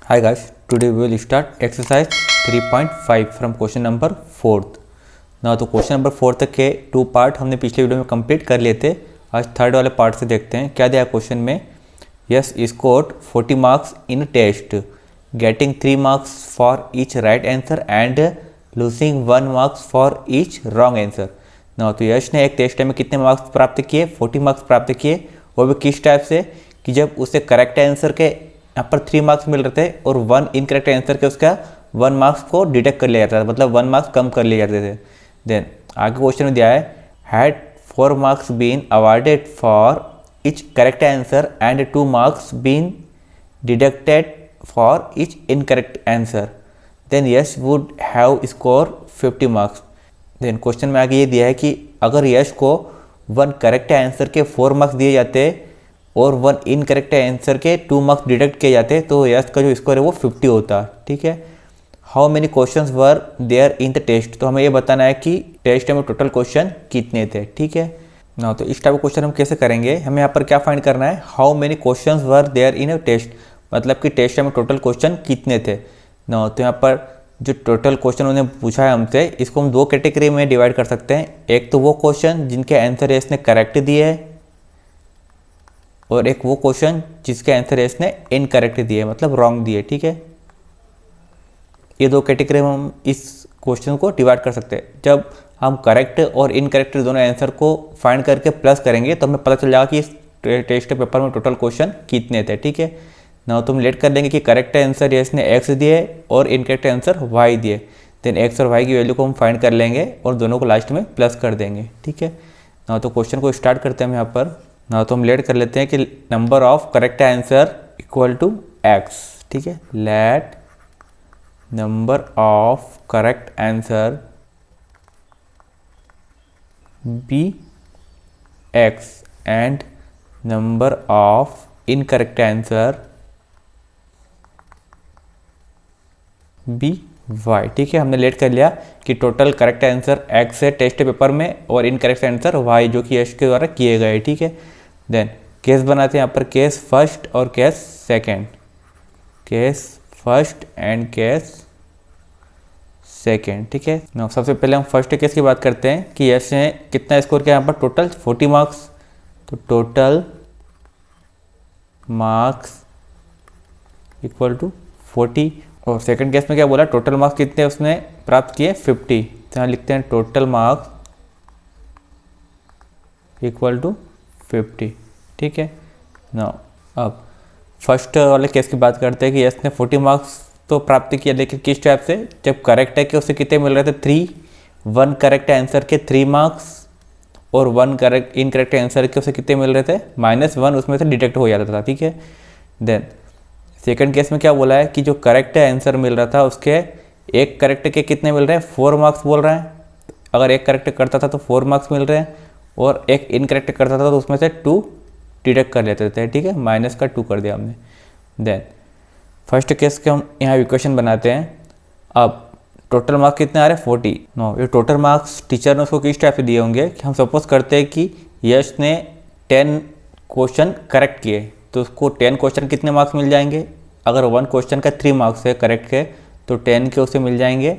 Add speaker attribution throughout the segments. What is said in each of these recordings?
Speaker 1: Hi guys, today we will start exercise 3.5 from question number 4th. ना तो question number 4 तक के 2 part हमने पिछले वीडियो में कंप्लीट कर लिए थे। आज थर्ड वाले पार्ट से देखते हैं क्या दिया क्वेश्चन में। Yes scored 40 marks in test, getting 3 marks for each right answer and losing 1 marks for each wrong answer. ना तो यश ने एक टेस्ट में कितने मार्क्स प्राप्त किए? 40 मार्क्स प्राप्त किए। वो भी किस टाइप से कि जब उसे करेक्ट आंसर के यहाँ पर 3 मार्क्स मिल रहे थे और 1 इनकरेक्ट आंसर के उसका 1 मार्क्स को डिडक्ट कर लिया जाता था, मतलब 1 मार्क्स कम कर लिए जाते थे। देन आगे क्वेश्चन में दिया है had 4 marks been awarded for each correct answer and 2 marks been deducted for each incorrect answer, then Yash would have score 50 marks. Then question में आगे ये दिया है कि अगर यश को 1 करेक्ट आंसर के 4 मार्क्स दिए जाते और 1 इनकरेक्ट आंसर के 2 मार्क्स डिडक्ट किए जाते तो यश का जो स्कोर है वो 50 होता। ठीक है। How many questions were there in the test, तो हमें ये बताना है कि टेस्ट में टोटल क्वेश्चन कितने थे। ठीक है ना, तो इस टाइप का क्वेश्चन हम कैसे करेंगे, हमें यहाँ पर क्या फाइंड करना है, how many questions were there in a test, मतलब कि टेस्ट में टोटल क्वेश्चन कितने थे ना। तो यहाँ पर जो टोटल क्वेश्चन उन्होंने पूछा है हमसे, इसको हम 2 कैटेगरी में डिवाइड कर सकते हैं। एक तो वो क्वेश्चन जिनके आंसर इसने करेक्ट दिए है और एक वो क्वेश्चन जिसके आंसर इसने इनकरेक्ट दिए, मतलब रॉन्ग दिए। ठीक है, ये 2 कैटेगरी में हम इस क्वेश्चन को डिवाइड कर सकते हैं। जब हम करेक्ट और इनकरेक्ट दोनों आंसर को फाइंड करके प्लस करेंगे तो हमें पता चल जाएगा कि इस टेस्ट पेपर में टोटल क्वेश्चन कितने थे। ठीक है ना, तो हम लेट कर लेंगे कि करेक्ट आंसर इसने एक्स दिए और इनकरेक्ट आंसर वाई दिए। देन एक्स और वाई की वैल्यू को हम फाइंड कर लेंगे और दोनों को लास्ट में प्लस कर देंगे। ठीक है ना, तो क्वेश्चन को स्टार्ट करते हैं हम यहाँ पर ना। तो हम लेट कर लेते हैं कि number of correct answer equal to x. ठीक है, let number of correct answer be x and number of incorrect answer be y. ठीक है, हमने लेट कर लिया कि टोटल करेक्ट आंसर एक्स है टेस्ट पेपर में और इनकरेक्ट आंसर वाई जो कि यश के द्वारा किए गए। ठीक है, देन केस बनाते हैं यहाँ पर, केस फर्स्ट और case second, case first and case second. ठीक है ना, सबसे पहले हम फर्स्ट केस की बात करते हैं कि यश ने कितना स्कोर किया यहाँ पर, टोटल 40 मार्क्स। तो टोटल मार्क्स इक्वल टू 40। और सेकंड केस में क्या बोला, टोटल मार्क्स कितने उसने प्राप्त किए, 50। तो यहाँ लिखते हैं टोटल मार्क्स इक्वल टू 50। ठीक है ना, अब फर्स्ट वाले केस की बात करते हैं कि यस ने 40 मार्क्स तो प्राप्त किया, लेकिन किस टाइप से, जब करेक्ट है कि उसे कितने मिल रहे थे, 3। 1 करेक्ट आंसर के 3 मार्क्स और 1 करेक्ट इनकरेक्ट आंसर के उसे कितने मिल रहे थे, -1, उसमें से डिडक्ट हो जाता था। ठीक है, देन सेकंड केस में क्या बोला है कि जो करेक्ट आंसर मिल रहा था उसके एक करेक्ट के कितने मिल रहे हैं, 4 मार्क्स बोल रहे हैं। अगर एक करेक्ट करता था तो 4 मार्क्स मिल रहे हैं और एक इनकरेक्ट करता था तो उसमें से 2 डिडक्ट कर लेते थे। ठीक है, -2 कर दिया हमने। देन फर्स्ट केस के हम यहाँ इक्वेशन बनाते हैं। अब टोटल मार्क्स कितने आ रहे हैं, 40। नो, ये टोटल मार्क्स टीचर ने उसको किस टाइप से दिए होंगे कि हम सपोज करते हैं कि यश ने 10 क्वेश्चन करेक्ट किए तो उसको 10 क्वेश्चन कितने मार्क्स मिल जाएंगे। अगर 1 क्वेश्चन का 3 मार्क्स है करेक्ट के तो 10 के उसे मिल जाएंगे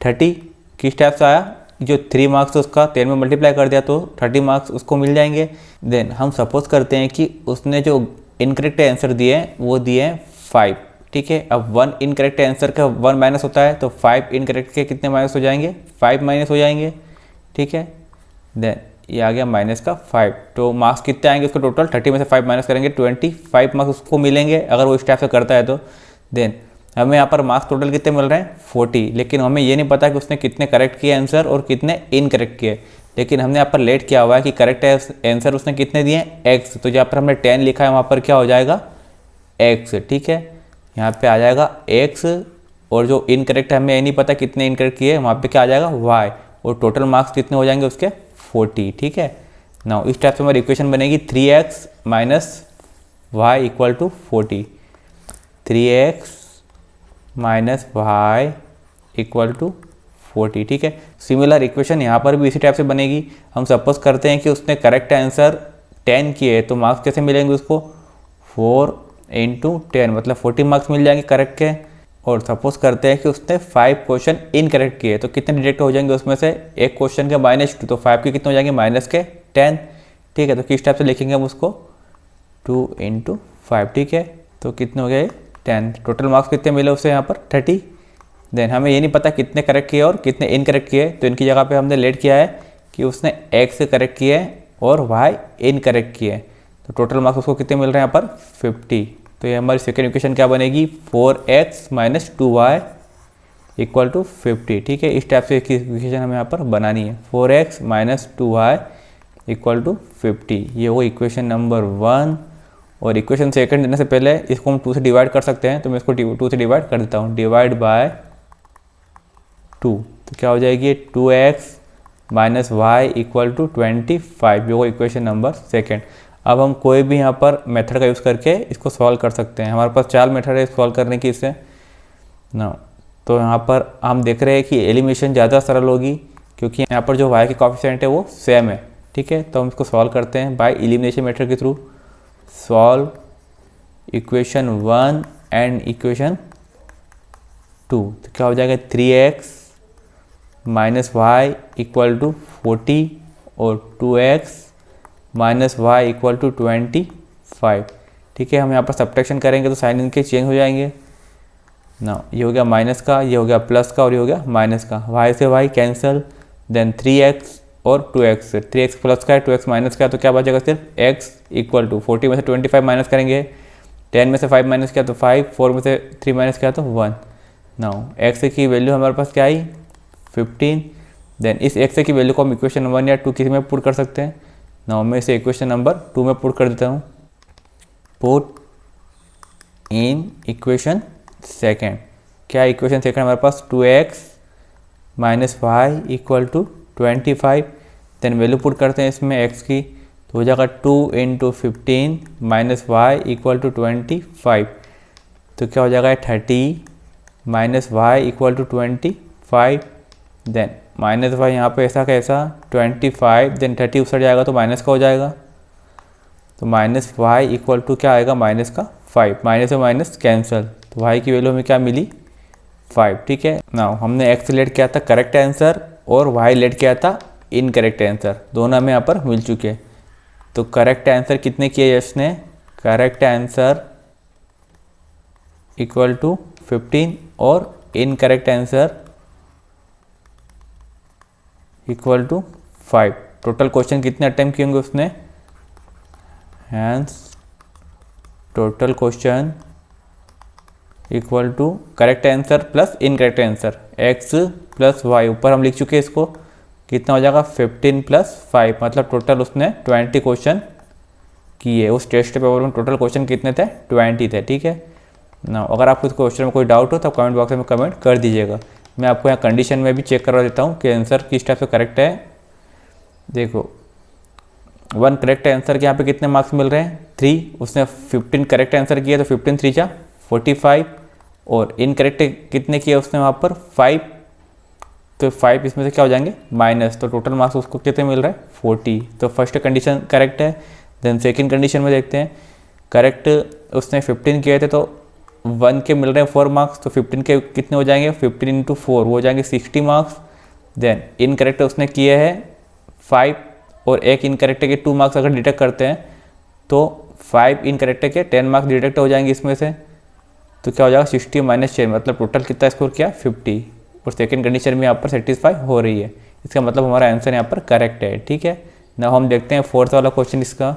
Speaker 1: 30। किस टाइप से आया, जो 3 मार्क्स उसका 10 में मल्टीप्लाई कर दिया तो 30 मार्क्स उसको मिल जाएंगे। देन हम सपोज करते हैं कि उसने जो इनकरेक्ट आंसर दिए वो दिए 5। ठीक है, अब 1 इनकरेक्ट आंसर का 1 माइनस होता है तो 5 इनकरेक्ट के कितने माइनस हो जाएंगे, 5 माइनस हो जाएंगे। ठीक है, देन ये आ गया -5। तो मार्क्स कितने आएंगे उसको, टोटल 30 में से 5 माइनस करेंगे 25 मार्क्स उसको मिलेंगे अगर वो इस टाइप से करता है तो। देन हमें यहाँ पर मार्क्स टोटल कितने मिल रहे हैं, 40। लेकिन हमें ये नहीं पता कि उसने कितने करेक्ट किए आंसर और कितने इनकरेक्ट किए। लेकिन हमने यहाँ पर लेट किया हुआ है कि करेक्ट आंसर उसने कितने दिए, x। तो जहाँ पर हमने 10 लिखा है वहाँ पर क्या हो जाएगा, x। ठीक है, यहाँ पे आ जाएगा x और जो इनकरेक्ट हमें ये नहीं पता कितने इनकरेक्ट किए, वहाँ पे क्या आ जाएगा y और टोटल मार्क्स कितने हो जाएंगे उसके, 40। ठीक है ना, इस टाइप से हमारी इक्वेशन बनेगी 3x - y equal to 40। 3x - y equal to 40। ठीक है, सिमिलर इक्वेशन यहाँ पर भी इसी टाइप से बनेगी। हम सपोज करते हैं कि उसने करेक्ट आंसर 10 किए तो मार्क्स कैसे मिलेंगे उसको, 4 इंटू 10 मतलब 40 मार्क्स मिल जाएंगे करेक्ट के। और सपोज करते हैं कि उसने 5 क्वेश्चन इनकरेक्ट किए तो कितने डिडक्ट हो जाएंगे उसमें से, एक क्वेश्चन के -2 तो 5 के कितने हो जाएंगे -10। ठीक है, तो किस टाइप से लिखेंगे हम उसको, 2 × 5। ठीक है, तो कितने हो गए 10। टोटल मार्क्स कितने मिले उसे यहाँ पर 30। देन हमें ये नहीं पता कितने करेक्ट किए और कितने इनकरेक्ट किए, तो इनकी जगह पे हमने लेट किया है कि उसने x करेक्ट किए और y इनकरेक्ट किए, तो टोटल मार्क्स उसको कितने मिल रहे हैं यहाँ पर 50। तो ये हमारी सेकेंड इक्वेशन क्या बनेगी, 4x - 2y = 50। ठीक है, इस टाइप से इक्वेशन हमें यहाँ पर बनानी है, 4x - 2y = 50। ये वो इक्वेशन नंबर 1। और इक्वेशन सेकंड देने से पहले इसको हम 2 से डिवाइड कर सकते हैं, तो मैं इसको 2 से डिवाइड कर देता हूँ, डिवाइड बाय 2। तो क्या हो जाएगी 2x - y = 25। ये वो इक्वेशन नंबर सेकंड। अब हम कोई भी यहाँ पर मेथड का यूज़ करके इसको सॉल्व कर सकते हैं। हमारे पास 4 मेथड है सॉल्व करने की इससे ना। तो यहाँ पर हम देख रहे हैं कि एलिमिनेशन ज़्यादा सरल होगी क्योंकि यहाँ पर जो y के कोएफिशिएंट है वो सेम है। ठीक है, तो हम इसको सॉल्व करते हैं बाय एलिमिनेशन मेथड के through. Solve equation 1 and equation 2। तो क्या हो जाएगा 3x - y = 40 और 2x - y = 25। ठीक है, हम यहाँ पर सब्ट्रैक्शन करेंगे तो साइन इनके चेंज हो जाएंगे ना। ये हो गया माइनस का, ये हो गया प्लस का और ये हो गया माइनस का, y से y कैंसिल। देन 3x और 2x, 3x प्लस का है 2x माइनस का है, तो क्या बचेगा सिर्फ x = 40 में से 25 माइनस करेंगे, 10 में से 5 माइनस किया तो 5, 4 में से 3 माइनस किया तो 1। नाउ x की वैल्यू हमारे पास क्या आई 15। देन इस x की वैल्यू को हम इक्वेशन 1 या 2 किसी में पुट कर सकते हैं। नाउ मैं इसे इक्वेशन नंबर 2 में पुट कर देता हूँ। Put in equation second. क्या इक्वेशन सेकेंड हमारे पास 2x - y = 25। Then value put करते हैं इसमें x की, तो हो जाएगा 2 × 15 - y = 25। तो क्या हो जाएगा 30 - y = 25। देन माइनस y यहाँ पे ऐसा कैसा 25, देन 30 उसट जाएगा तो माइनस का हो जाएगा, तो -y = क्या आएगा -5। माइनस से माइनस कैंसिल, तो y की वैल्यू हमें क्या मिली 5। ठीक है, नाउ हमने x लेट किया था करेक्ट आंसर और y लेट किया था इनकरेक्ट आंसर, दोनों हमें यहाँ पर मिल चुके हैं। तो करेक्ट आंसर कितने किए यश ने, करेक्ट आंसर = 15 और इनकरेक्ट आंसर = 5। टोटल क्वेश्चन कितने अटेम्प्ट किए होंगे उसने, hence total question = correct answer plus incorrect answer x + y, ऊपर हम लिख चुके हैं इसको, कितना हो जाएगा 15 + 5, मतलब टोटल उसने 20 क्वेश्चन किए। उस टेस्ट पेपर में टोटल क्वेश्चन कितने थे 20 थे। ठीक है ना, अगर आपको इस क्वेश्चन में कोई डाउट हो तो कमेंट बॉक्स में कमेंट कर दीजिएगा। मैं आपको यहाँ कंडीशन में भी चेक करवा देता हूँ कि आंसर किस टाइप से करेक्ट है। देखो 1 करेक्ट आंसर के यहाँ पे कितने मार्क्स मिल रहे हैं 3, उसने 15 करेक्ट आंसर किया तो 15 3 जा 45, और इनकरेक्ट कितने किए उसने वहाँ पर 5, तो 5 इसमें से क्या हो जाएंगे माइनस, तो टोटल मार्क्स उसको कितने मिल रहे हैं 40। तो फर्स्ट कंडीशन करेक्ट है। देन सेकेंड कंडीशन में देखते हैं, करेक्ट उसने 15 किए थे तो 1 के मिल रहे हैं 4 मार्क्स, तो 15 के कितने हो जाएंगे 15 × 4 वो हो जाएंगे 60 मार्क्स। देन इनकरेक्ट उसने किए हैं 5 और एक इनकरेक्ट के 2 मार्क्स अगर डिटेक्ट करते हैं तो 5 इनकरेक्ट के 10 मार्क्स डिटेक्ट हो जाएंगे इसमें से, तो क्या हो जाएगा 60 - 10, मतलब टोटल कितना स्कोर किया 50। और सेकेंड कंडीशन में यहाँ पर सेटिस्फाई हो रही है, इसका मतलब हमारा आंसर यहाँ पर करेक्ट है। ठीक है ना, हम देखते हैं फोर्थ वाला क्वेश्चन इसका।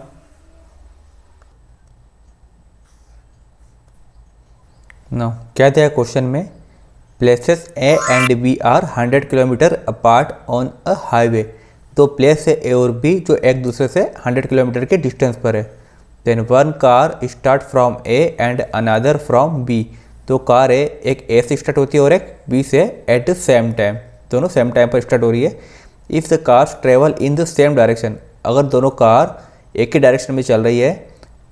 Speaker 1: नो क्या दिया क्वेश्चन में, places A and B are 100 kilometre apart on a highway. तो प्लेस है A और B जो एक दूसरे से 100 किलोमीटर के डिस्टेंस पर है। Then one car start from A and another from B। तो कार है एक A से स्टार्ट होती है और एक B से एट द सेम टाइम, दोनों सेम टाइम पर स्टार्ट हो रही है। If the cars travel in the same direction, अगर दोनों कार एक ही डायरेक्शन में चल रही है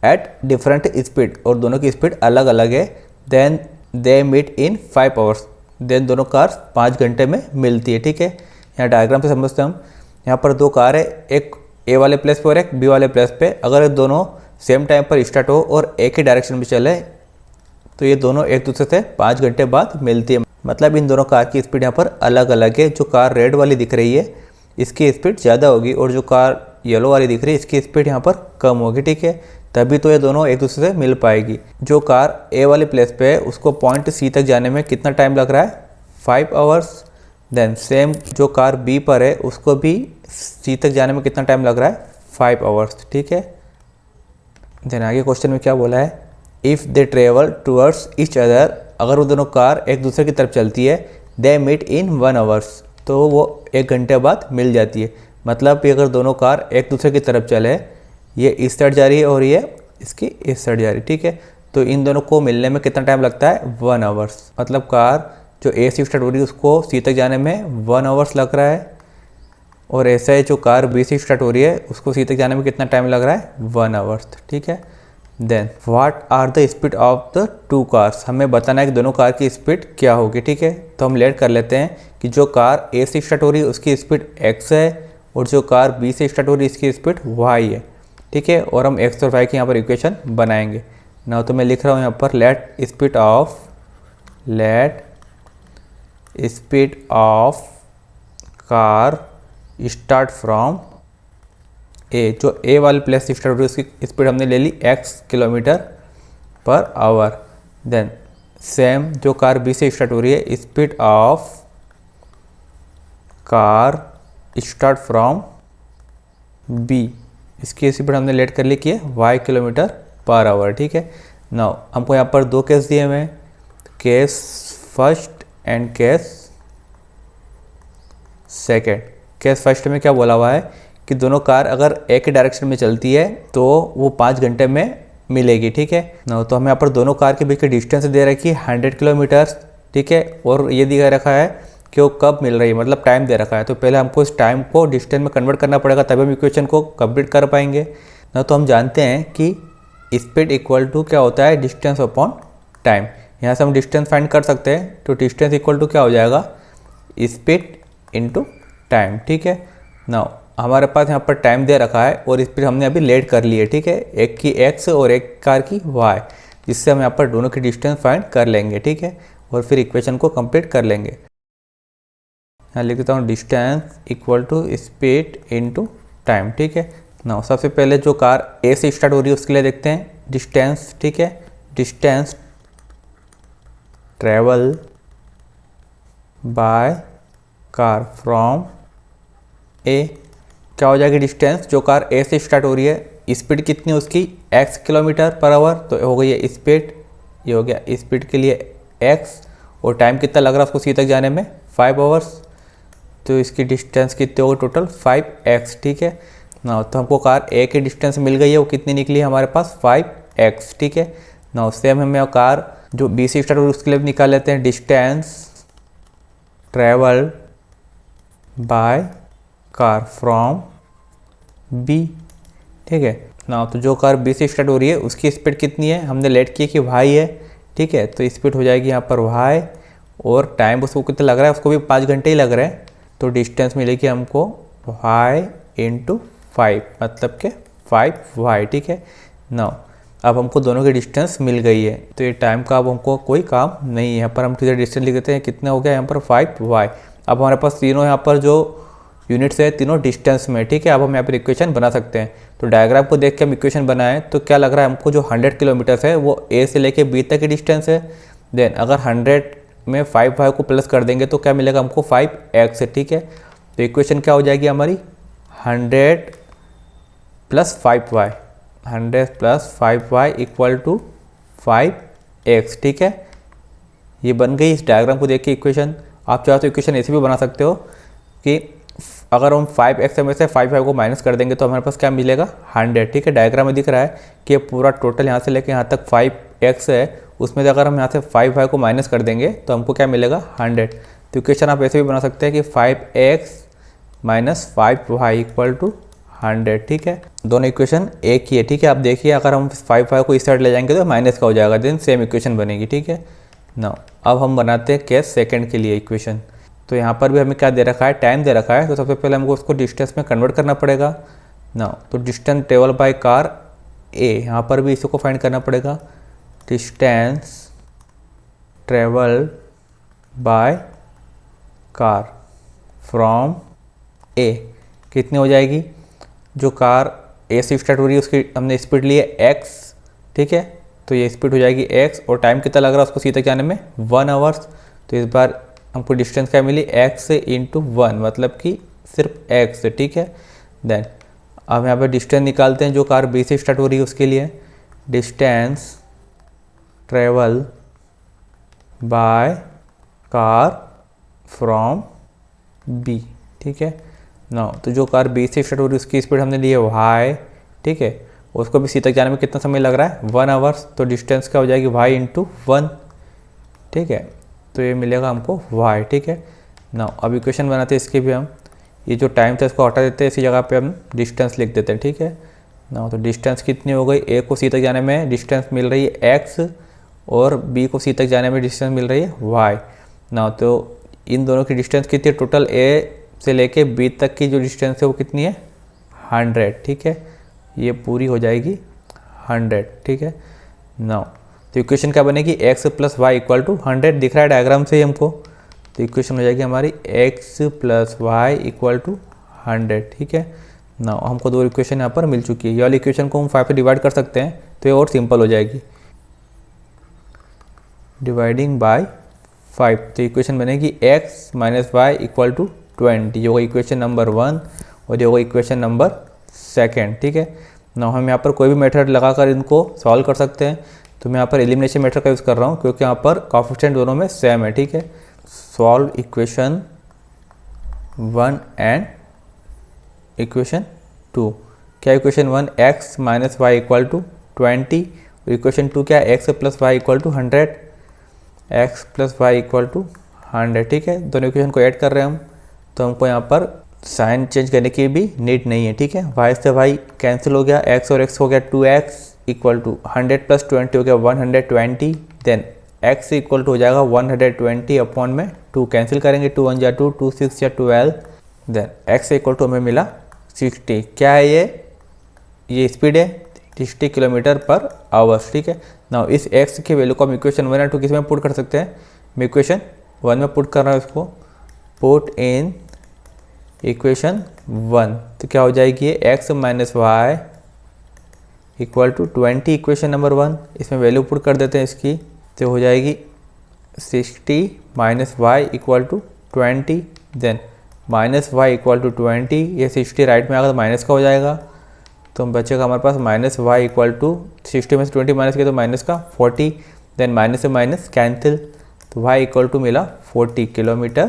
Speaker 1: एट डिफरेंट स्पीड, और दोनों की स्पीड अलग अलग है, then they meet in 5 hours. Then दोनों कार्स 5 घंटे में मिलती है। ठीक है, यहाँ डायग्राम से समझते हैं हम। यहाँ पर 2 कार है, एक A वाले प्लेस पे और एक B वाले प्लेस पे। अगर दोनों सेम टाइम पर स्टार्ट हो और एक ही डायरेक्शन में चले तो ये दोनों एक दूसरे से 5 घंटे बाद मिलती है। मतलब इन दोनों कार की स्पीड यहाँ पर अलग अलग है। जो कार रेड वाली दिख रही है इसकी स्पीड ज़्यादा होगी और जो कार येलो वाली दिख रही है इसकी स्पीड यहाँ पर कम होगी, ठीक है। तभी तो ये दोनों एक दूसरे से मिल पाएगी। जो कार ए वाले प्लेस पे है उसको पॉइंट सी तक जाने में कितना टाइम लग रहा है, 5 आवर्स। देन सेम जो कार बी पर है उसको भी सी तक जाने में कितना टाइम लग रहा है, 5 आवर्स, ठीक है। देन आगे क्वेश्चन में क्या बोला है, if they travel towards each other, अगर वो दोनों कार एक दूसरे की तरफ चलती है, दे मीट इन 1 आवर्स, तो वो 1 घंटे बाद मिल जाती है। मतलब कि अगर दोनों कार एक दूसरे की तरफ चले, ये इस साइड जा रही है और ये इसकी इस साइड जा रही है, ठीक है, तो इन दोनों को मिलने में कितना टाइम लगता है, 1 आवर्स। मतलब कार जो ए से स्टार्ट हो रही है उसको सी तक जाने में 1 आवर्स लग रहा है और ऐसा है जो कार बी से स्टार्ट हो रही है उसको सी तक जाने में कितना टाइम लग रहा है, 1 आवर्स, ठीक है। Then what are the speed of the 2 cars, हमें बताना है कि दोनों कार की स्पीड क्या होगी, ठीक है। तो हम लेट कर लेते हैं कि जो कार ए से स्टार्ट हो रही है उसकी स्पीड x है और जो कार बी से स्टार्ट हो रही है इसकी स्पीड y है, ठीक है। और हम x और y की यहाँ पर इक्वेशन बनाएंगे ना। तो मैं लिख रहा हूँ यहाँ पर let speed of car start from A, जो ए वाले प्लेस से स्टार्ट हो रही है उसकी स्पीड हमने ले ली x kilometre per hour. Then same जो कार बी से स्टार्ट हो रही है speed of car start from B, इसकी स्पीड हमने लेट कर ली कि है y किलोमीटर पर आवर, ठीक है। नाउ हमको यहाँ पर 2 केस दिए हुए हैं, case first and case second. Case first में क्या बोला हुआ है कि दोनों कार अगर एक ही डायरेक्शन में चलती है तो वो 5 घंटे में मिलेगी, ठीक है ना। तो हमें यहाँ पर दोनों कार के बीच की डिस्टेंस दे रखी है 100 किलोमीटर, ठीक है। और ये दिखा रखा है कि वो कब मिल रही है, मतलब टाइम दे रखा है। तो पहले हमको इस टाइम को डिस्टेंस में कन्वर्ट करना पड़ेगा तभी हम इक्वेशन को कंप्लीट कर पाएंगे ना। तो हम जानते हैं कि स्पीड इक्वल टू क्या होता है, डिस्टेंस अपॉन टाइम। यहाँ से हम डिस्टेंस फाइंड कर सकते हैं। तो डिस्टेंस इक्वल टू क्या हो जाएगा, स्पीड इनटू टाइम, ठीक है ना। हमारे पास यहाँ पर टाइम दे रखा है और स्पीड हमने अभी लेट कर ली है, ठीक है। एक की x और एक कार की y, जिससे हम यहाँ पर दोनों की डिस्टेंस फाइंड कर लेंगे, ठीक है। और फिर इक्वेशन को कंप्लीट कर लेंगे। यहाँ लिख देता हूँ distance equal to speed into time, ठीक है ना। सबसे पहले जो कार ए से स्टार्ट हो रही है उसके लिए देखते हैं डिस्टेंस, ठीक है। Distance travel by car from A, क्या हो जाएगी डिस्टेंस, जो कार ए से स्टार्ट हो रही है स्पीड कितनी है उसकी x किलोमीटर पर आवर, तो हो गई है स्पीड, ये हो गया स्पीड के लिए x, और टाइम कितना लग रहा है उसको सी तक जाने में 5 आवर्स। तो इसकी डिस्टेंस कितनी होगी टोटल 5x, ठीक है ना। तो हमको कार ए की डिस्टेंस मिल गई है, वो कितनी निकली है हमारे पास 5x, ठीक है ना। सेम हमें कार जो बी से स्टार्ट हो रही है उसके लिए निकाल लेते हैं distance travel by car from B, ठीक है ना। तो जो कार बी से स्टार्ट हो रही है उसकी स्पीड कितनी है, हमने लेट किया कि y है, ठीक है। तो स्पीड हो जाएगी यहाँ पर y और टाइम उसको कितना लग रहा है, उसको भी 5 घंटे ही लग रहे हैं। तो डिस्टेंस मिलेगी हमको y इंटू 5, मतलब के 5y, ठीक है ना। अब हमको दोनों की डिस्टेंस मिल गई है तो ये टाइम का अब हमको कोई काम नहीं है। यहाँ पर हम सीधे डिस्टेंस लिख देते हैं, कितना हो गया यहाँ पर 5y। अब हमारे पास तीनों यहाँ पर जो यूनिट्स है तीनों डिस्टेंस में, ठीक है। अब हम यहाँ पर इक्वेशन बना सकते हैं। तो डायग्राम को देख के हम इक्वेशन बनाएं तो क्या लग रहा है हमको, जो 100 किलोमीटर है वो ए से लेके बी तक की डिस्टेंस है। देन अगर 100 में 5y को प्लस कर देंगे तो क्या मिलेगा हमको 5x, ठीक है। तो इक्वेशन क्या हो जाएगी हमारी 100 plus 5y, 100 plus 5y equal to 5x, ठीक है। ये बन गई इस डायग्राम को देख के इक्वेशन। आप चाहो तो इक्वेशन ऐसे भी बना सकते हो कि अगर हम 5x में से 5y को माइनस कर देंगे तो हमारे पास क्या मिलेगा 100, ठीक है। डायग्राम में दिख रहा है कि पूरा टोटल यहाँ से लेके यहाँ तक 5x है, उसमें से अगर हम यहाँ से 5y को माइनस कर देंगे तो हमको क्या मिलेगा 100। तो इक्वेशन आप ऐसे भी बना सकते हैं कि 5x minus 5y equal to 100, ठीक है। दोनों इक्वेशन एक ही है, ठीक है। आप देखिए अगर हम 5y को इस साइड ले जाएंगे तो माइनस का हो जाएगा, देन सेम इक्वेशन बनेगी, ठीक है ना। अब हम बनाते हैं केस सेकेंड के लिए इक्वेशन। तो यहाँ पर भी हमें क्या दे रखा है, टाइम दे रखा है। तो सबसे पहले हमको उसको डिस्टेंस में कन्वर्ट करना पड़ेगा ना। तो distance travel by car A, यहाँ पर भी इसी को फाइंड करना पड़ेगा। Distance travel by car from A कितनी हो जाएगी? जो कार ए से स्टार्ट हो रही है उसकी हमने स्पीड ली है एक्स, ठीक है, तो ये स्पीड हो जाएगी एक्स, और टाइम कितना लग रहा है उसको सी तक जाने में 1 आवर्स। तो इस बार हमको डिस्टेंस क्या मिली? एक्स इंटू 1, मतलब कि सिर्फ एक्स, ठीक है। देन अब यहाँ पर डिस्टेंस निकालते हैं जो कार बी से स्टार्ट हो रही है उसके लिए। Distance travel by car from B, ठीक है ना। तो जो कार बी से स्टार्ट हो रही है उसकी स्पीड हमने ली है वाई, ठीक है, उसको भी सी तक जाने में कितना समय लग रहा है? 1 आवर्स। तो डिस्टेंस क्या हो जाएगी? वाई इंटू 1, ठीक है, तो ये मिलेगा हमको वाई, ठीक है ना। अब इक्वेशन बनाते हैं इसकी भी हम, ये जो टाइम था इसको हटा देते हैं, इसी जगह पे हम डिस्टेंस लिख देते हैं, ठीक है ना। तो डिस्टेंस कितनी हो गई? ए को सी तक जाने में डिस्टेंस मिल रही है एक्स, और बी को सी तक जाने में डिस्टेंस मिल रही है वाई ना। तो इन दोनों की डिस्टेंस कितनी है? टोटल ए से लेके बी तक की जो डिस्टेंस है वो कितनी है? 100, ठीक है, ये पूरी हो जाएगी 100, ठीक है ना। तो इक्वेशन क्या बनेगी? X plus y equal to 100, दिख रहा है डायग्राम से ही हमको। तो इक्वेशन हो जाएगी हमारी x plus y equal to 100, ठीक है ना। हमको दो इक्वेशन यहाँ पर मिल चुकी है। ये वाली इक्वेशन को हम 5 से डिवाइड कर सकते हैं तो ये और सिंपल हो जाएगी। डिवाइडिंग बाय 5, तो इक्वेशन बनेगी x minus y equal to 20, ये होगा इक्वेशन नंबर 1 और ये होगा इक्वेशन नंबर 2, ठीक है ना। हम यहाँ पर कोई भी मेथड लगाकर इनको सॉल्व कर सकते हैं, तो मैं यहाँ पर एलिमिनेशन मेथड का यूज़ कर रहा हूँ क्योंकि यहाँ पर कोएफिशिएंट दोनों में सेम है, ठीक है। Solve equation 1 and equation 2। क्या equation 1 x minus y equal to 20, और इक्वेशन 2 क्या है? x plus y equal to 100, x plus y equal to 100, ठीक है। दोनों इक्वेशन को ऐड कर रहे हैं हम, तो हमको यहाँ पर साइन चेंज करने की भी नीड नहीं है, ठीक है। y से y कैंसिल हो गया, x और x हो गया 2x इक्वल टू 100 प्लस 20 हो गया 120, देन x इक्वल टू हो जाएगा 120 अपॉन में 2, कैंसिल करेंगे 2 1 जा 2, 2 6 या 12, देन x इक्वल टू हमें मिला 60। क्या है ये स्पीड है 60 किलोमीटर पर आवर्स, ठीक है ना। इस x की वैल्यू को हम इक्वेशन 1 और 2 किस में पुट कर सकते हैं? मैं इक्वेशन 1 में पुट कर रहा हूँ इसको, पुट इन इक्वेशन 1, तो क्या हो जाएगी ये x minus y equal to 20, equation number 1, इसमें वैल्यू पुट कर देते हैं इसकी, तो हो जाएगी 60 minus y equal to 20, then minus y equal to 20, ये 60 राइट में आएगा तो माइनस का हो जाएगा, तो बचेगा हमारे पास माइनस वाई इक्वल टू 60 में से 20 माइनस किया तो माइनस का 40, देन माइनस से माइनस कैंसिल, तो वाई इक्वल टू मिला 40 किलोमीटर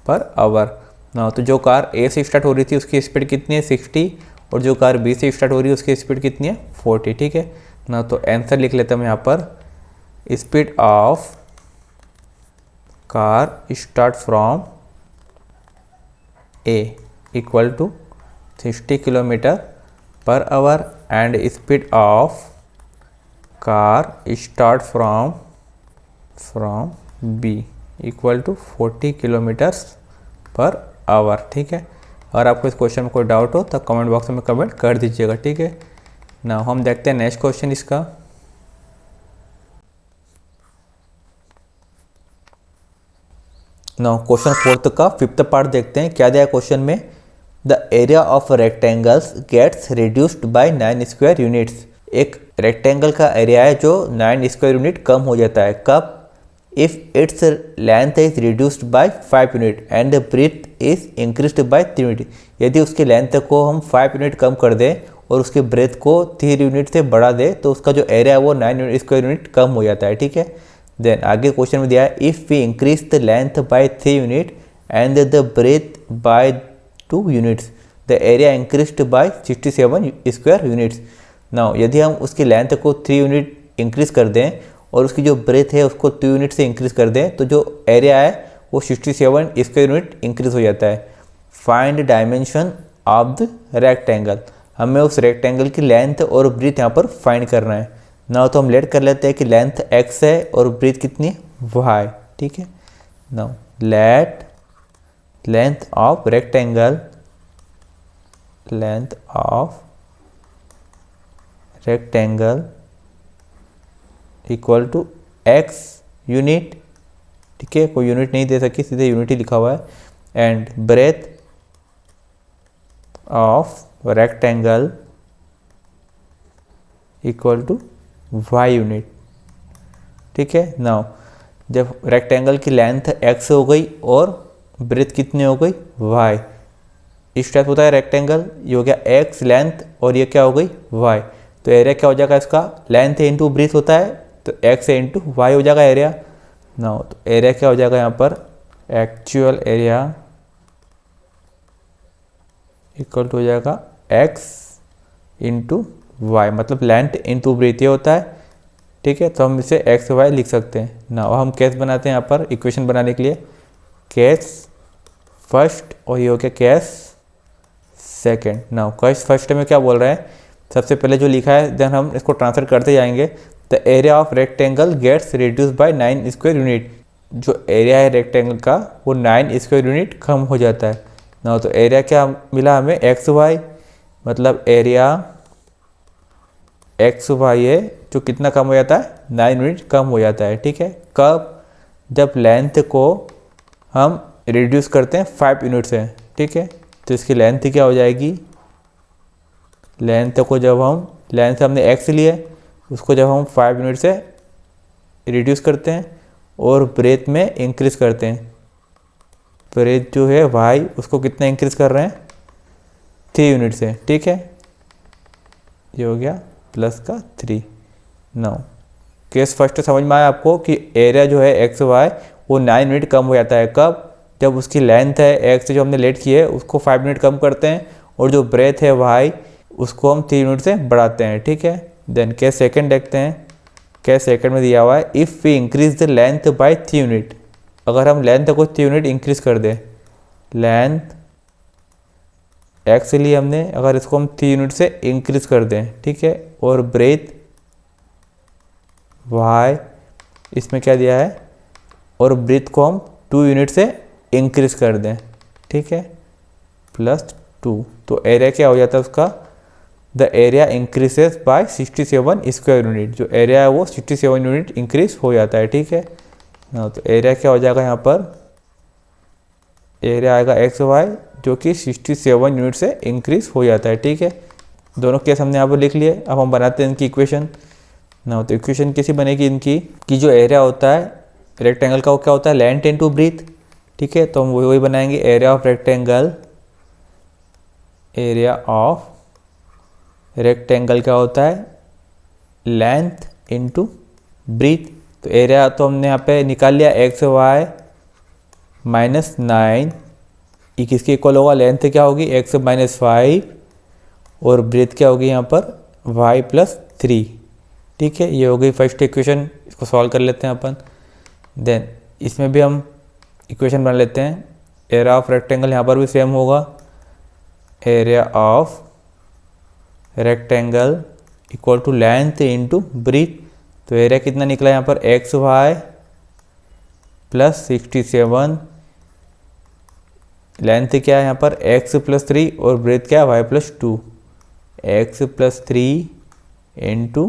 Speaker 1: पर आवर ना। तो जो कार ए से स्टार्ट हो रही थी उसकी स्पीड कितनी है? 60, और जो कार बी से स्टार्ट हो रही है उसकी स्पीड कितनी है? 40, ठीक है ना। तो आंसर लिख लेते हैं हम यहाँ पर, speed of car start from A equal to 60 kilometre per hour and speed of car start from B equal to 40 kilometres per hour, ठीक है। अगर आपको इस क्वेश्चन में कोई डाउट हो तो कमेंट बॉक्स में कमेंट कर दीजिएगा, ठीक है ना। हम देखते हैं नेक्स्ट क्वेश्चन इसका। ना क्वेश्चन 4 का 5th पार्ट देखते हैं, क्या दिया क्वेश्चन में? The area of rectangles gets reduced by 9 square units. एक रेक्टेंगल का एरिया है जो 9 स्क्वायर यूनिट कम हो जाता है, कब? If its length is reduced by 5 unit and the breadth is increased by 3 unit. यदि उसके लेंथ को हम 5 यूनिट कम कर दें और उसके ब्रेथ को 3 यूनिट से बढ़ा दें तो उसका जो एरिया है वो 9 स्क्वायर यूनिट कम हो जाता है, ठीक है। देन आगे क्वेश्चन में दिया है, if we increase the length by 3 unit and the breadth by 2 units the area increased by 67 square units. Now यदि हम उसकी लेंथ को 3 यूनिट इंक्रीज कर दें और उसकी जो ब्रेथ है उसको 2 यूनिट से इंक्रीज कर दें तो जो एरिया है वो 67 स्क्वायर यूनिट इंक्रीज हो जाता है। Find dimension of the rectangle, हमें उस रेक्टेंगल की लेंथ और ब्रेथ यहाँ पर फाइंड करना है ना। तो हम लेट कर लेते हैं कि लेंथ x है और ब्रेथ कितनी है? y, ठीक है ना। Let length of rectangle equal to x unit, ठीक है, कोई यूनिट नहीं दे सकी, सीधे यूनिट ही लिखा हुआ है, and breadth of rectangle equal to y unit, ठीक है। नाउ जब रेक्टेंगल की लेंथ एक्स हो गई और ब्रेथ कितनी हो गई वाई, इस टाइप होता है रेक्टेंगल, ये हो गया एक्स लेंथ और ये क्या हो गई वाई, तो एरिया क्या हो जाएगा इसका, लेंथ इंटू ब्रेथ होता है तो एक्स इंटू वाई हो जाएगा एरिया। नाउ तो एरिया क्या हो जाएगा यहाँ पर, एक्चुअल एरिया इक्वल टू हो जाएगा एक्स इंटू वाई, मतलब लेंथ इंटू ब्रेथ ये होता है, ठीक है। तो हम इसे एक्स वाई लिख सकते हैं ना। हम केस बनाते हैं यहाँ पर इक्वेशन बनाने के लिए, केस फर्स्ट और ये हो गया case second. Now case first में क्या बोल रहे हैं, सबसे पहले जो लिखा है देन हम इसको ट्रांसफर करते जाएंगे। The area of rectangle gets reduce by 9 square unit, जो एरिया है रेक्टेंगल का वो 9 स्क्वायर यूनिट कम हो जाता है। ना तो एरिया क्या मिला हमें, एक्स वाई, मतलब एरिया एक्स वाई है जो कितना कम हो जाता है, 9 यूनिट कम हो जाता है, ठीक है। कब, जब लेंथ को हम रिड्यूस करते हैं 5 यूनिट से, ठीक है। तो इसकी लेंथ क्या हो जाएगी, लेंथ को जब हम, लेंथ हमने एक्स लिए, उसको जब हम 5 यूनिट से रिड्यूस करते हैं और ब्रेथ में इंक्रीज करते हैं, ब्रेथ जो है वाई उसको कितना इंक्रीज कर रहे हैं, 3 यूनिट से, ठीक है। ये हो गया प्लस का 3। नाउ केस फर्स्ट समझ में आया आपको कि एरिया जो है एक्स वाई वो 9 यूनिट कम हो जाता है, कब, जब उसकी लेंथ है एक्स जो हमने लेट की है उसको 5 यूनिट कम करते हैं और जो ब्रेथ है वाई उसको हम 3 यूनिट से बढ़ाते हैं, ठीक है। देन केस सेकंड देखते हैं, केस सेकंड में दिया हुआ है if we increase the length by 3 unit, अगर हम लेंथ को 3 यूनिट इंक्रीज कर दें, लेंथ एक्स लिए हमने, अगर इसको हम 3 यूनिट से इंक्रीज कर दें, ठीक है, और ब्रेथ वाई इसमें क्या दिया है, और ब्रेथ को हम 2 यूनिट से इंक्रीज कर दें, ठीक है, प्लस 2, तो एरिया क्या हो जाता है उसका, the area increases by 67 square unit, जो एरिया है वो 67 यूनिट इंक्रीज हो जाता है, ठीक है ना। तो एरिया क्या हो जाएगा यहाँ पर, एरिया आएगा एक्स वाई जो कि 67 यूनिट से इंक्रीज हो जाता है, ठीक है। दोनों केस हमने यहाँ पर लिख लिए। अब हम बनाते हैं इनकी इक्वेशन ना। तो इक्वेशन कैसी बनेगी इनकी, कि जो एरिया होता है रेक्टेंगल का वो क्या होता है, लेंथ इनटू ब्रेथ, ठीक है। तो हम वही बनाएंगे, area of rectangle, area of rectangle क्या होता है, लेंथ इनटू ब्रेथ। तो एरिया तो हमने यहाँ पे निकाल लिया एक्स वाई माइनस 9, ये किसके इक्वल होगा, लेंथ क्या होगी एक्स माइनस 5 और ब्रेथ क्या होगी यहाँ पर वाई प्लस 3, ठीक है। ये हो गई फर्स्ट इक्वेशन, इसको सॉल्व कर लेते हैं अपन। देन इसमें भी हम इक्वेशन बना लेते हैं, एरिया ऑफ रेक्टेंगल यहाँ पर भी सेम होगा, area of rectangle equal to length into breadth. तो एरिया कितना निकला यहाँ पर, एक्स वाई प्लस 67, लेंथ क्या है यहाँ पर x प्लस 3 और ब्रेथ क्या है y plus 2, x plus 3 into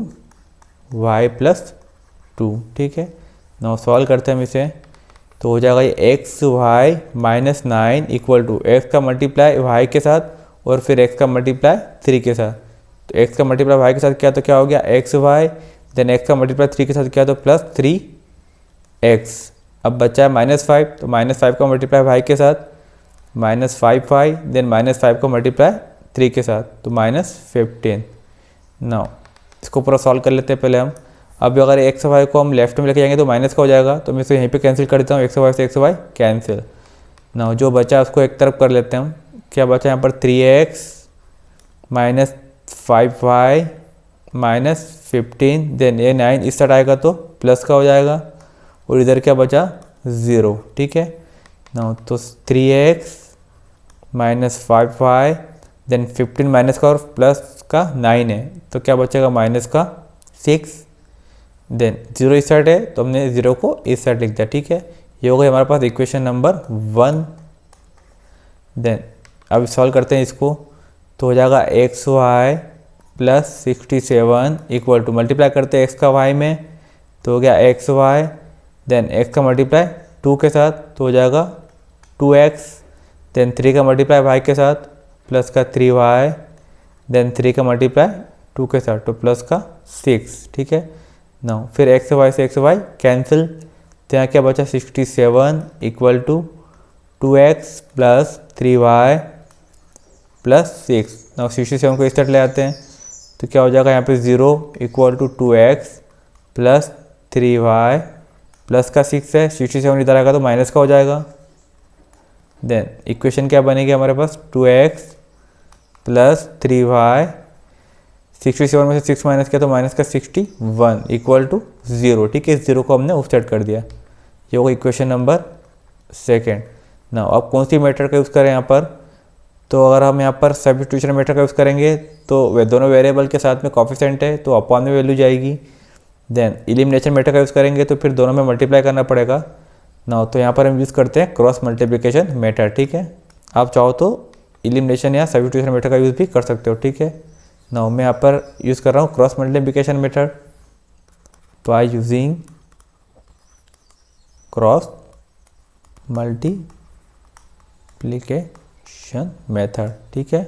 Speaker 1: y plus 2, ठीक है। नाउ सॉल्व करते हैं हम इसे, तो हो जाएगा ये x y minus 9 equal to x का मल्टीप्लाई वाई के साथ और फिर एक्स का मल्टीप्लाई 3 के साथ। तो एक्स का मल्टीप्लाई वाई के साथ क्या, तो क्या हो गया एक्स वाई, देन एक्स का मल्टीप्लाई 3 के साथ क्या, तो प्लस 3x। अब बचा है -5, तो -5 का मल्टीप्लाई वाई के साथ -5 वाई, देन -5 का मल्टीप्लाई 3 के साथ तो -15। नाउ इसको पूरा सॉल्व कर लेते हैं पहले हम। अब अगर एक्स वाई को हम लेफ्ट में लेके जाएंगे तो माइनस का हो जाएगा, तो मैं इसे यहीं पे कैंसिल कर देता हूँ, एक्स वाई से एक्स वाई कैंसिल। नाउ जो बचा उसको एक तरफ कर लेते हैं हम, क्या बचा यहाँ पर 3x -5y -15, देन ये 9 इस साइड आएगा तो प्लस का हो जाएगा और इधर क्या बचा 0, ठीक है। नाउ तो 3x -5y देन 15 माइनस का और प्लस का 9 है तो क्या बचेगा माइनस का 6, देन 0 इस साइड है तो हमने 0 को इस साइड लिख दिया, ठीक है। ये हो गई हमारे पास इक्वेशन नंबर 1। देन अब सॉल्व करते हैं इसको, तो हो जाएगा x y plus 67 equal to, multiply करते हैं x का y में तो हो गया एक्स वाई, देन x का मल्टीप्लाई 2 के साथ तो हो जाएगा 2x, देन 3 का मल्टीप्लाई y के साथ प्लस का 3y, देन 3 का मल्टीप्लाई 2 के साथ तो प्लस का 6, ठीक है ना। फिर एक्स वाई से एक्स वाई कैंसिल, तो यहाँ क्या बचा 67 equal to 2x plus 3y plus 6। ना 67 को इस तरह ले आते हैं तो क्या हो जाएगा यहाँ पे 0 equal to 2x plus 3y plus का 6 है, 67 इधर आएगा तो माइनस का हो जाएगा। देन इक्वेशन क्या बनेगी हमारे पास 2x प्लस 3y, 67 में से 6 माइनस किया तो माइनस का 61 इक्वल टू 0, ठीक है। इस 0 को हमने उस साइड कर दिया, ये होगा इक्वेशन नंबर सेकेंड। ना अब कौन सी मेथड का यूज़ करें यहाँ पर, तो अगर हम यहाँ पर सब्स्टिट्यूशन मेथड का यूज़ करेंगे तो वे दोनों वेरिएबल के साथ में कोफिशिएंट है तो अपॉन में वैल्यू जाएगी। देन एलिमिनेशन मेथड का यूज़ करेंगे तो फिर दोनों में मल्टीप्लाई करना पड़ेगा ना, तो यहाँ पर हम यूज़ करते हैं क्रॉस मल्टीप्लिकेशन मेथड, ठीक है। आप चाहो तो एलिमिनेशन या सब्स्टिट्यूशन मेथड का यूज़ भी कर सकते हो, ठीक है ना। मैं यहाँ पर यूज़ कर रहा हूँ cross multiplication method by using cross multiplication method, ठीक है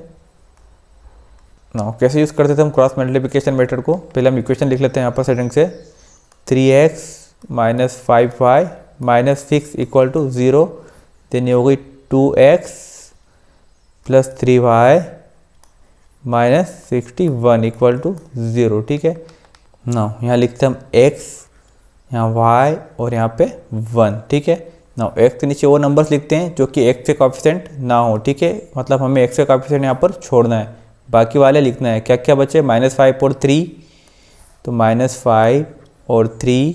Speaker 1: ना। कैसे यूज़ करते थे हम क्रॉस मल्टीप्लिकेशन मेथड को, पहले हम इक्वेशन लिख लेते हैं यहाँ पर सेटिंग से 3x minus 5y minus 6 equal to 0, then ये हो गई 2x plus 3y minus 61 equal to 0, ठीक है ना। यहाँ लिखते हैं हम x, यहाँ y और यहाँ पे 1, ठीक है ना। x के नीचे वो नंबर्स लिखते हैं जो कि x से कोफिशिएंट ना हो, ठीक है, मतलब हमें x से कोफिशिएंट यहाँ पर छोड़ना है, बाकी वाले लिखना है। क्या क्या बचे -5 और 3, तो -5 और 3,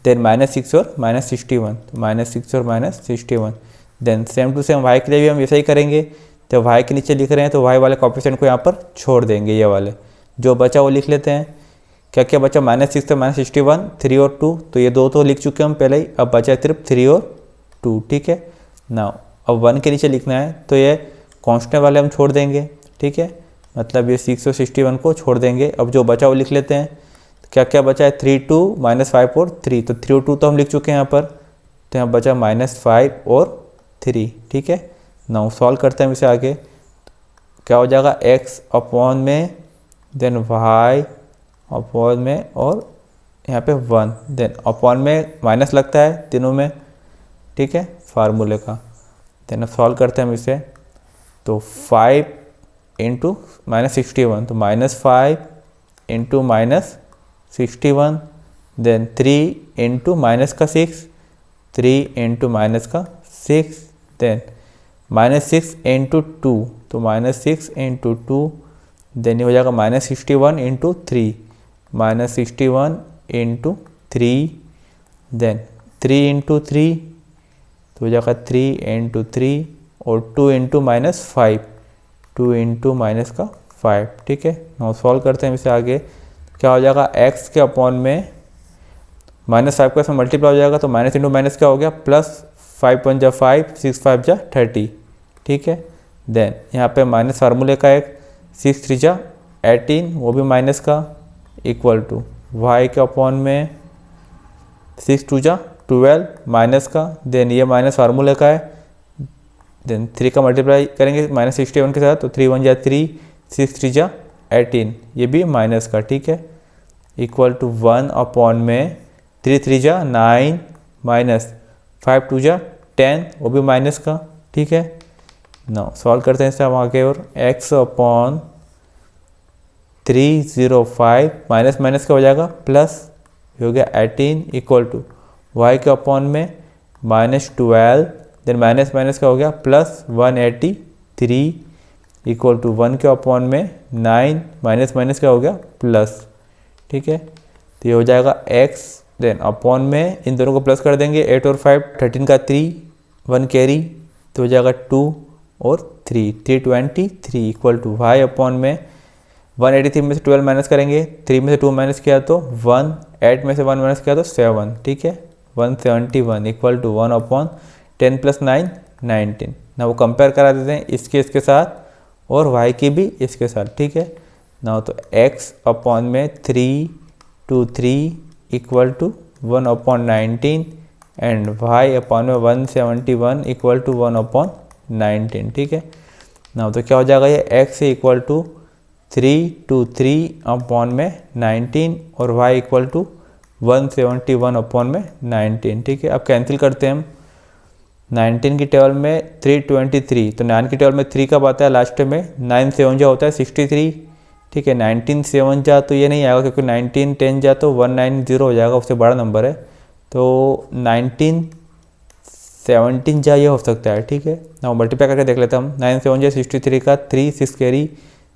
Speaker 1: देन -6 और -61, तो -6 और -61। Then same to same y के लिए भी हम ऐसा ही करेंगे, तो y के नीचे लिख रहे हैं तो y वाले कोफिशिएंट को यहाँ पर छोड़ देंगे, ये वाले जो बचा वो लिख लेते हैं। क्या क्या बचा -6 से -61, 3 और 2, तो ये दो तो लिख चुके हम पहले ही, अब बचा सिर्फ 3 और 2, ठीक है ना। अब 1 के नीचे लिखना है तो ये कांस्टेंट वाले हम छोड़ देंगे, ठीक है, मतलब ये 6 और 61 को छोड़ देंगे। अब जो बचा वो लिख लेते हैं, क्या क्या बचा है 3 2 -5 और 3, तो 3 और 2 तो हम लिख चुके हैं यहाँ पर, तो यहाँ बचा -5 और 3, ठीक है ना। सॉल्व करते हैं इसे आगे, क्या हो जाएगा x अपॉन में, देन y अपॉन में और यहाँ पे 1, देन अपॉन में माइनस लगता है तीनों में, ठीक है फार्मूले का। देन अब सॉल्व करते हैं हम इसे, तो 5 इंटू -61, तो -5 इंटू -61, देन 3 इंटू माइनस का 6, 3 इंटू माइनस का 6, देन -6 इंटू 2, तो -6 इंटू 2, देन ये हो जाएगा -61 इंटू 3, -61 इंटू 3, देन 3 इंटू 3, तो हो जाएगा 3 इंटू 3 और 2 इंटू -5, 2 इंटू माइनस का 5, ठीक है ना। सॉल्व करते हैं इसे आगे, क्या हो जाएगा x के अपॉन में -5 का इसमें मल्टीप्लाई हो जाएगा, तो माइनस इंटू माइनस क्या हो गया प्लस, 5 1 जा 5, 6 5 जा 30, ठीक है। देन यहाँ पे माइनस फार्मूले का एक 6 3 जा 18, वो भी माइनस का, इक्वल टू y के अपॉन में 6 2 जा 12 माइनस का, देन ये माइनस फार्मूले का है, देन 3 का मल्टीप्लाई करेंगे -61 के साथ, तो 3 1 जा 3, 6 3 जा 18, ये भी माइनस का, ठीक है, इक्वल टू 1 अपॉन में 3 3 जा 9 माइनस 5 2 जा 10, वो भी माइनस का, ठीक है ना। सॉल्व करते हैं इसे हम आगे, और x अपॉन 305 माइनस माइनस का हो जाएगा प्लस, हो गया 18, इक्वल टू y के अपॉन में -12, देन माइनस माइनस का हो गया प्लस 183, इक्वल टू 1 के अपॉन में 9 माइनस माइनस का हो गया प्लस, ठीक है। तो ये हो जाएगा x, देन अपॉन में इन दोनों को प्लस कर देंगे, 8 और 5 13 का 3, 1 कैरी, तो हो जाएगा 2 और 3, 323, इक्वल टू y अपॉन में 183 में से 12 माइनस करेंगे, 3 में से 2 माइनस किया तो 1, 8 में से 1 माइनस किया तो 7, ठीक है 171, इक्वल टू 1 अपॉन 10 प्लस 9 19। ना वो कंपेयर करा देते हैं इसके साथ और y की भी इसके साथ, ठीक है नाउ तो x अपॉन में 3 to 3 equal to 1/19 and y upon में 171 इक्वल टू 1/19, ठीक है। नाउ तो क्या हो जाएगा, ये x equal to 3 to 3 upon में 19 और y इक्वल टू 171 अपॉन में 19, ठीक है। अब कैंसिल करते हैं हम 19 की टेबल में 323, तो 9 की टेबल में 3 कब आता है लास्ट में, 9 7 जा होता है 63, ठीक है। 19 7 जा तो ये नहीं आएगा क्योंकि 19 10 जा तो 190 हो जाएगा, उससे बड़ा नंबर है, तो 19 17 जा ये हो सकता है, ठीक है। ना मल्टीप्लाई करके देख लेते हैं हम, 9 7 जा 63 का 3 6 कैरी,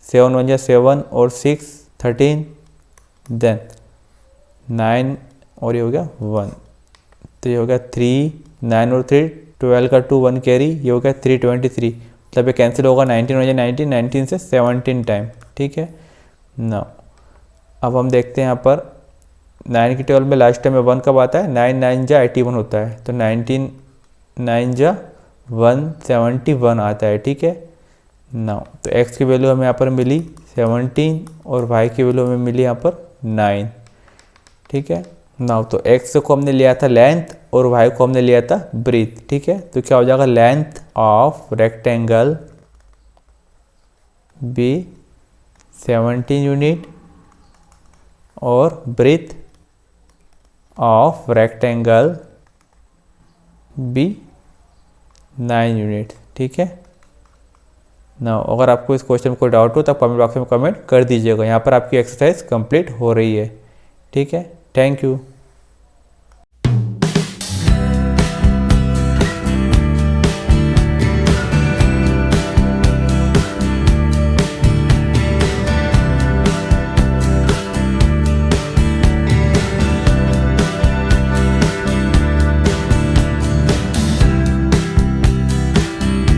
Speaker 1: 7 1 जा 7 और 6 13, देन 9 और ये हो गया 1, तो ये हो गया 3 9 और 3 12 का 2 1 कैरी, ये हो गया 323, मतलब ये कैंसिल होगा 19 हो जाए 19 19 से 17 टाइम, ठीक है ना। अब हम देखते हैं यहाँ पर 9 की टेबल में लास्ट टाइम में 1 कब आता है, 9 9 जा 81 होता है, तो 19 9 जा 171 आता है, ठीक है ना। तो x की वैल्यू हमें यहाँ पर मिली 17 और y की वैल्यू हमें मिली यहाँ पर 9, ठीक है ना। तो x को हमने लिया था लेंथ और y को हमने लिया था ब्रीथ, ठीक है। तो क्या हो जाएगा, length of rectangle B 17 unit और breadth of rectangle B 9 unit, ठीक है ना। अगर आपको इस क्वेश्चन में कोई डाउट हो तो आप कमेंट बॉक्स में कमेंट कर दीजिएगा। यहाँ पर आपकी एक्सरसाइज कंप्लीट हो रही है, ठीक है। Thank you.